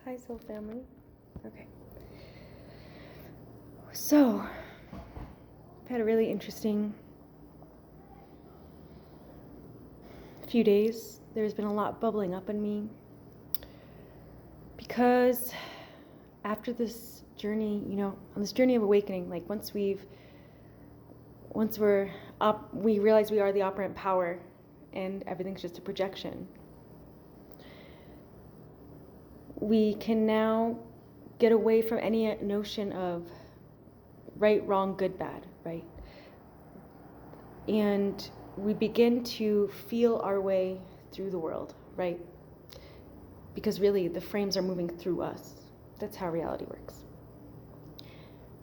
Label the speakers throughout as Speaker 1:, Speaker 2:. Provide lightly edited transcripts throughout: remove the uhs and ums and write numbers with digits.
Speaker 1: Hi, Soul Family. Okay. So, I've had a really interesting few days. There's been a lot bubbling up in me because after this journey, on this journey of awakening, like once we realize we are the operant power and everything's just a projection, we can now get away from any notion of right, wrong, good, bad, right? And we begin to feel our way through the world, right? Because really the frames are moving through us. That's how reality works.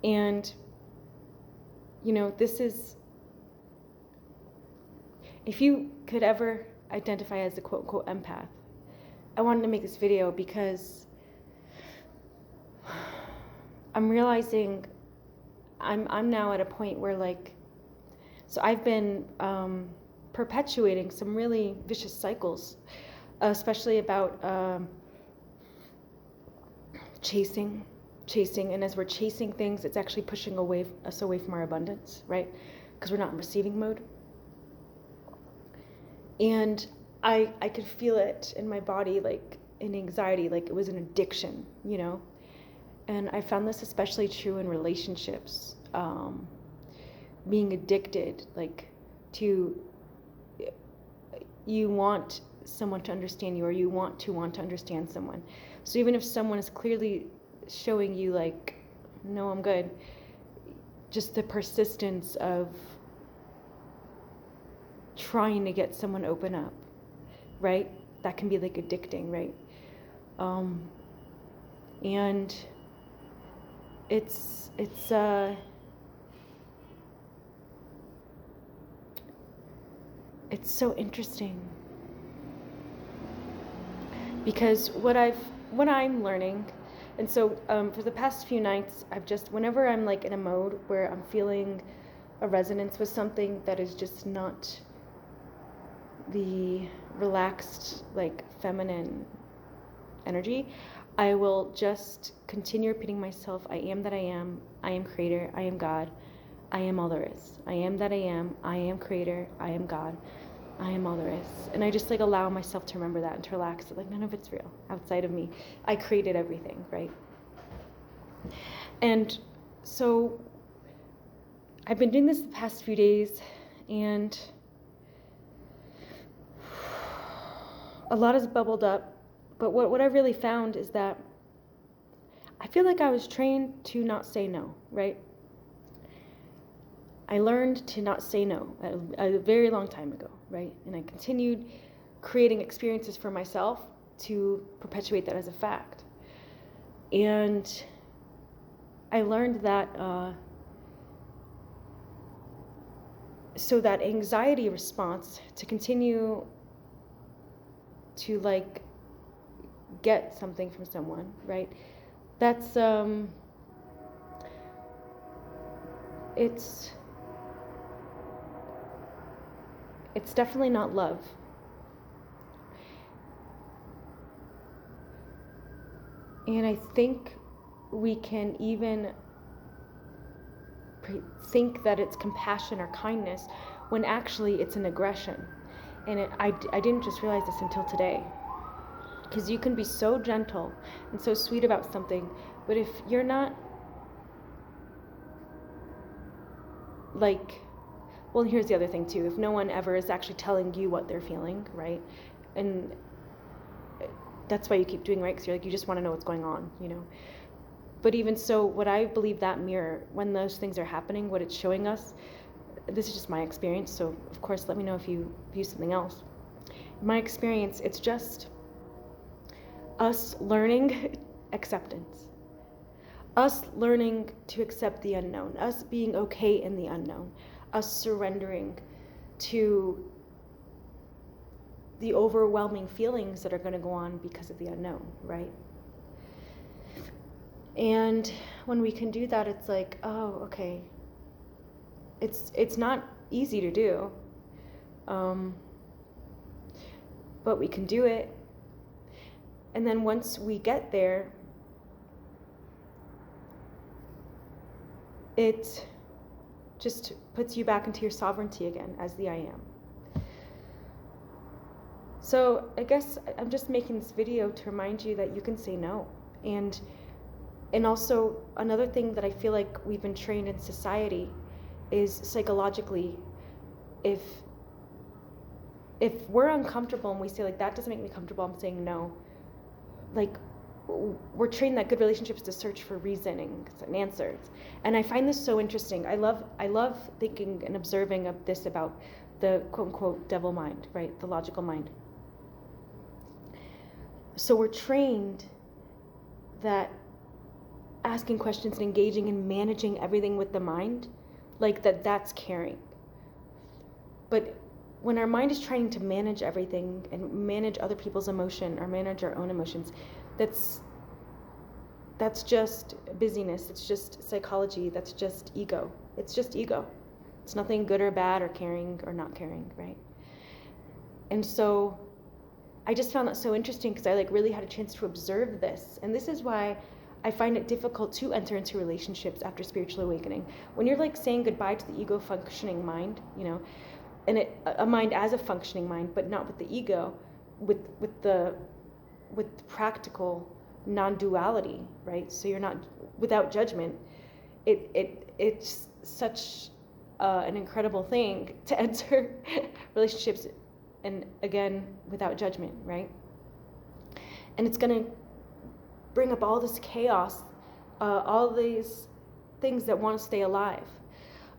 Speaker 1: And, this is, if you could ever identify as a quote unquote empath, I wanted to make this video because I'm realizing I'm now at a point where so I've been perpetuating some really vicious cycles, especially about chasing, and as we're chasing things, it's actually pushing us away from our abundance, right? Because we're not in receiving mode. And I could feel it in my body, like in anxiety, like it was an addiction, And I found this especially true in relationships. Being addicted, you want someone to understand you, or you want to understand someone. So even if someone is clearly showing you no, I'm good, just the persistence of trying to get someone to open up, right? That can be addicting, right? And it's so interesting because what I'm learning, and so for the past few nights, whenever I'm in a mode where I'm feeling a resonance with something that is just not the relaxed, feminine energy, I will just continue repeating myself, I am that I am creator, I am God, I am all there is. I am that I am creator, I am God, I am all there is. And I just allow myself to remember that and to relax. None of it's real outside of me. I created everything, right? And so I've been doing this the past few days, and a lot has bubbled up. But what I really found is that I feel like I was trained to not say no, right? I learned to not say no a very long time ago, right? And I continued creating experiences for myself to perpetuate that as a fact. And I learned that so that anxiety response to continue to get something from someone, right? That's it's definitely not love. And I think we can even think that it's compassion or kindness when actually it's an aggression. And I didn't just realize this until today. Because you can be so gentle and so sweet about something, but if you're not well, here's the other thing too, if no one ever is actually telling you what they're feeling, right? And that's why you keep doing, right? Because you're you just want to know what's going on, But even so, what I believe that mirror, when those things are happening, what it's showing us, this is just my experience, so of course let me know if you view something else. In my experience, it's just us learning acceptance, us learning to accept the unknown, us being okay in the unknown, us surrendering to the overwhelming feelings that are going to go on because of the unknown, right? And when we can do that, it's oh, okay. It's not easy to do, but we can do it. And then once we get there, it just puts you back into your sovereignty again as the I am. So I guess I'm just making this video to remind you that you can say no. And also another thing that I feel like we've been trained in society is psychologically, if we're uncomfortable and we say like, that doesn't make me comfortable, I'm saying no. Like, we're trained that good relationships to search for reasonings and answers. And I find this so interesting. I love thinking and observing of this about the quote unquote devil mind, right? The logical mind. So we're trained that asking questions and engaging and managing everything with the mind, like that's caring. But when our mind is trying to manage everything and manage other people's emotion or manage our own emotions, that's just busyness. It's just psychology. That's just ego. It's just ego. It's nothing good or bad or caring or not caring, right? And so I just found that so interesting because I like really had a chance to observe this. And this is why I find it difficult to enter into relationships after spiritual awakening. When you're like saying goodbye to the ego functioning mind, you know, and a mind as a functioning mind, but not with the ego, with practical non-duality, right? So you're not without judgment. It's such an incredible thing to enter relationships, and again without judgment, right? And it's going to bring up all this chaos, all these things that want to stay alive.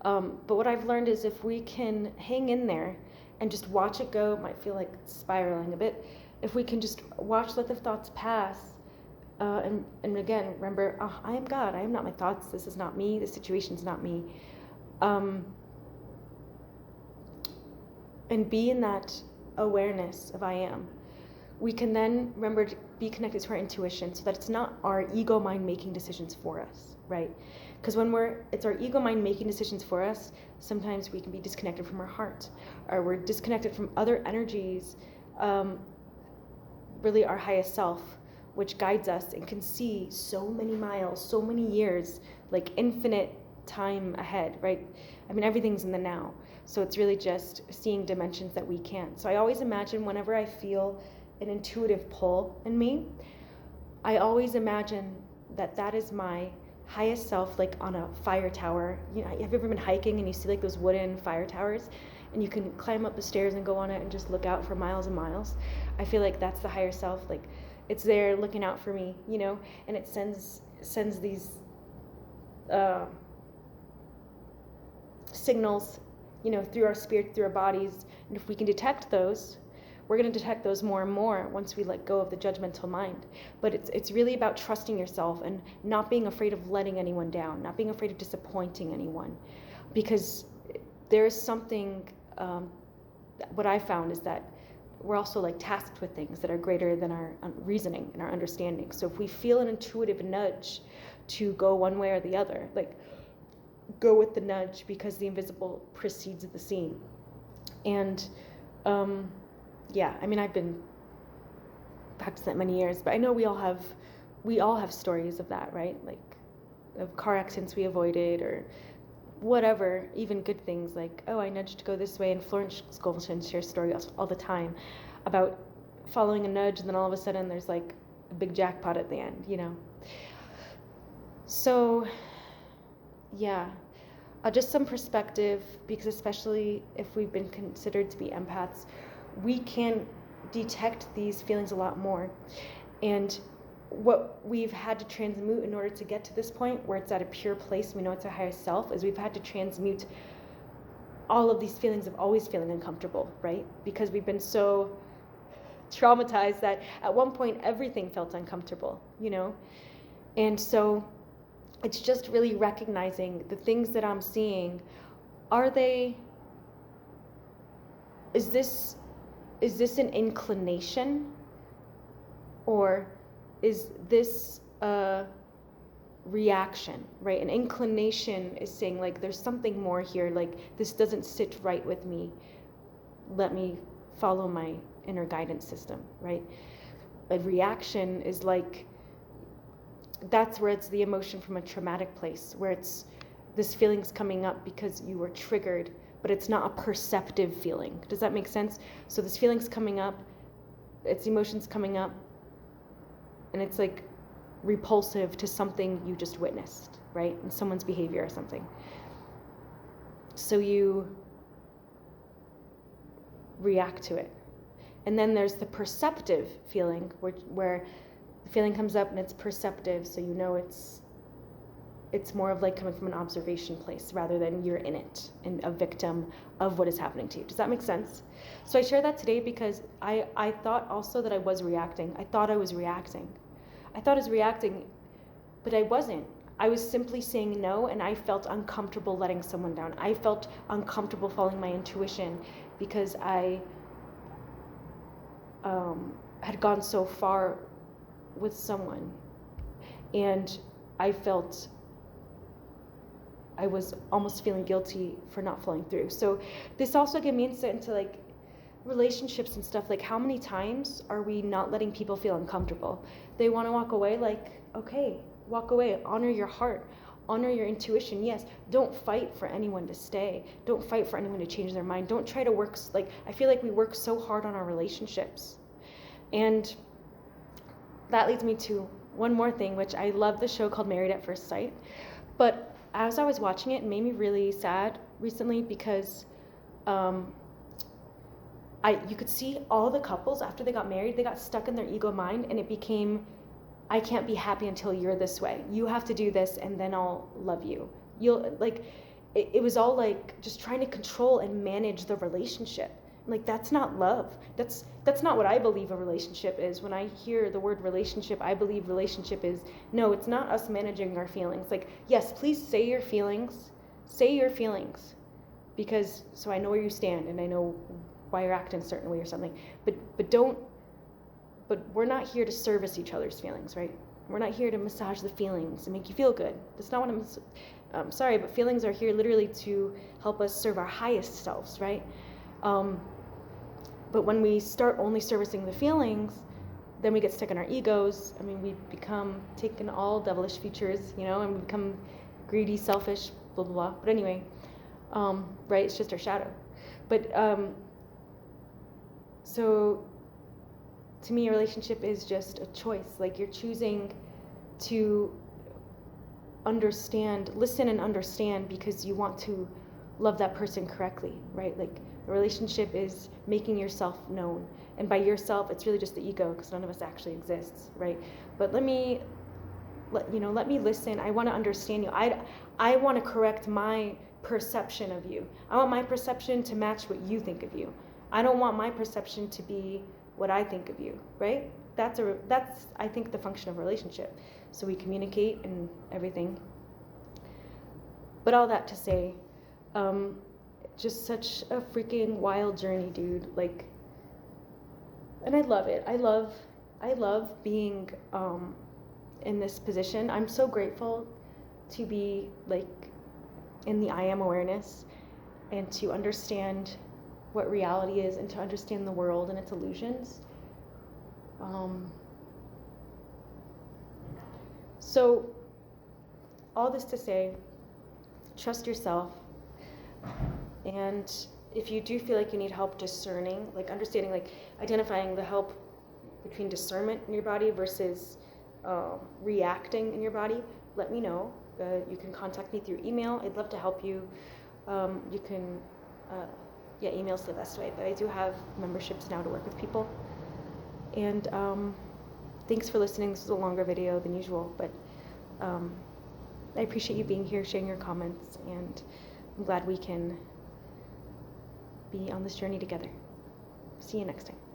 Speaker 1: But what I've learned is if we can hang in there and just watch it go, it might feel like it's spiraling a bit. If we can just let the thoughts pass, and again, remember, I am God, I am not my thoughts, this is not me, this situation's not me. And be in that awareness of I am. We can then remember to be connected to our intuition so that it's not our ego mind making decisions for us, right? Because when it's our ego mind making decisions for us, sometimes we can be disconnected from our heart, or we're disconnected from other energies, really our highest self, which guides us and can see so many miles, so many years, like infinite time ahead, right? I mean, everything's in the now. So it's really just seeing dimensions that we can't. So I always imagine whenever I feel an intuitive pull in me, I always imagine that is my highest self, like on a fire tower. You know, have you ever been hiking and you see like those wooden fire towers and you can climb up the stairs and go on it and just look out for miles and miles? I feel like that's the higher self, like it's there looking out for me, you know, and it sends these signals, you know, through our spirit, through our bodies. And if we can detect those, we're going to detect those more and more once we let go of the judgmental mind. But it's really about trusting yourself and not being afraid of letting anyone down, not being afraid of disappointing anyone. Because there is something, what I found is that we're also like tasked with things that are greater than our reasoning and our understanding. So if we feel an intuitive nudge to go one way or the other, like go with the nudge, because the invisible precedes the seen. And yeah, I mean, I've been practicing that many years, but I know we all have stories of that, right? Like of car accidents we avoided, or whatever, even good things like, oh, I nudged to go this way. And Florence Scovelton shares stories all the time about following a nudge, and then all of a sudden there's like a big jackpot at the end, you know? So yeah, just some perspective, because especially if we've been considered to be empaths, we can detect these feelings a lot more. And what we've had to transmute in order to get to this point where it's at a pure place, we know it's our highest self, is we've had to transmute all of these feelings of always feeling uncomfortable, right? Because we've been so traumatized that at one point everything felt uncomfortable, you know? And so it's just really recognizing the things that I'm seeing. Is this an inclination, or is this a reaction, right? An inclination is saying like there's something more here, like this doesn't sit right with me, let me follow my inner guidance system, right? a reaction is like, that's where it's the emotion from a traumatic place, where it's this feeling's coming up because you were triggered, but it's not a perceptive feeling. Does that make sense? So this feeling's coming up, it's emotions coming up, and it's like repulsive to something you just witnessed, right? In someone's behavior or something. So you react to it. And then there's the perceptive feeling, where the feeling comes up and it's perceptive, so you know it's more of like coming from an observation place rather than you're in it and a victim of what is happening to you. Does that make sense? So I share that today because I thought also that I was reacting. I thought I was reacting, but I wasn't. I was simply saying no, and I felt uncomfortable letting someone down. I felt uncomfortable following my intuition because I had gone so far with someone, and I felt I was almost feeling guilty for not following through. So this also gave me insight into like relationships and stuff. Like, how many times are we not letting people feel uncomfortable? They want to walk away, like, okay, walk away. Honor your heart, honor your intuition. Yes, don't fight for anyone to stay. Don't fight for anyone to change their mind. Don't try to work, like, I feel like we work so hard on our relationships. And that leads me to one more thing, which I love the show called Married at First Sight. But as I was watching it, it made me really sad recently because you could see all the couples after they got married, they got stuck in their ego mind, and it became, I can't be happy until you're this way. You have to do this, and then I'll love you. You'll like, it was all like just trying to control and manage the relationship. Like, that's not love. That's not what I believe a relationship is. When I hear the word relationship, I believe relationship is, no, it's not us managing our feelings. Like, yes, please say your feelings, because so I know where you stand and I know why you're acting a certain way or something. But we're not here to service each other's feelings, right? We're not here to massage the feelings and make you feel good. That's not what I'm sorry, but feelings are here literally to help us serve our highest selves, right? But when we start only servicing the feelings, then we get stuck in our egos. I mean, we become taken all devilish features, and we become greedy, selfish, blah, blah, blah. But anyway, right, it's just our shadow. But so to me, a relationship is just a choice. Like, you're choosing to listen and understand because you want to love that person correctly, right? Like, a relationship is making yourself known. And by yourself, it's really just the ego, because none of us actually exists, right? But let me listen. I want to understand you. I want to correct my perception of you. I want my perception to match what you think of you. I don't want my perception to be what I think of you, right? That's I think the function of a relationship. So we communicate and everything. But all that to say, just such a freaking wild journey, dude. Like, and I love it. I love being in this position. I'm so grateful to be like in the I am awareness and to understand what reality is and to understand the world and its illusions. So all this to say, trust yourself. And if you do feel like you need help discerning, like understanding, like identifying the help between discernment in your body versus reacting in your body, let me know. You can contact me through email. I'd love to help you. You can, email's the best way, but I do have memberships now to work with people. And thanks for listening. This is a longer video than usual, but I appreciate you being here, sharing your comments, and I'm glad we can be on this journey together. See you next time.